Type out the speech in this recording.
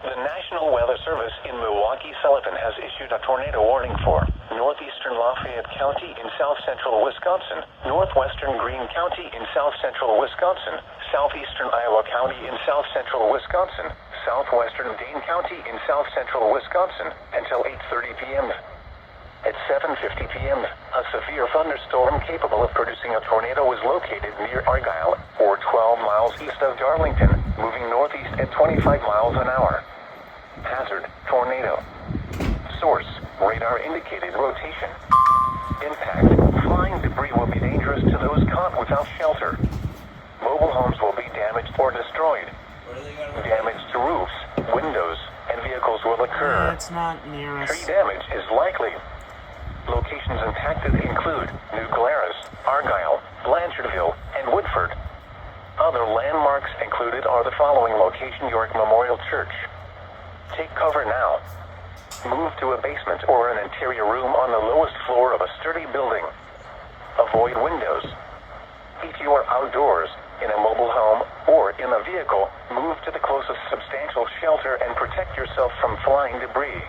The National Weather Service in Milwaukee-Sullivan has issued a tornado warning for northeastern Lafayette County in south-central Wisconsin, northwestern Greene County in south-central Wisconsin, southeastern Iowa County in south-central Wisconsin, southwestern Dane County in south-central Wisconsin, until 8:30 p.m. At 7:50 p.m., a severe thunderstorm capable of producing a tornado was located near Argyle, or 12 miles east of Darlington, moving northeast at 25 miles an hour. Hazard, tornado. Source, radar indicated rotation. Impact, flying debris will be dangerous to those caught without shelter. Mobile homes will be damaged or destroyed. Damage to roofs, windows, and vehicles will occur. It's not near us. Tree damage is likely. Locations impacted include New Glarus, Argyle, Blanchardville, and Woodford. Other landmarks included are the following location: York Memorial Church. Take cover now. Move to a basement or an interior room on the lowest floor of a sturdy building. Avoid windows. If you are outdoors, in a mobile home, or in a vehicle, move to the closest substantial shelter and protect yourself from flying debris.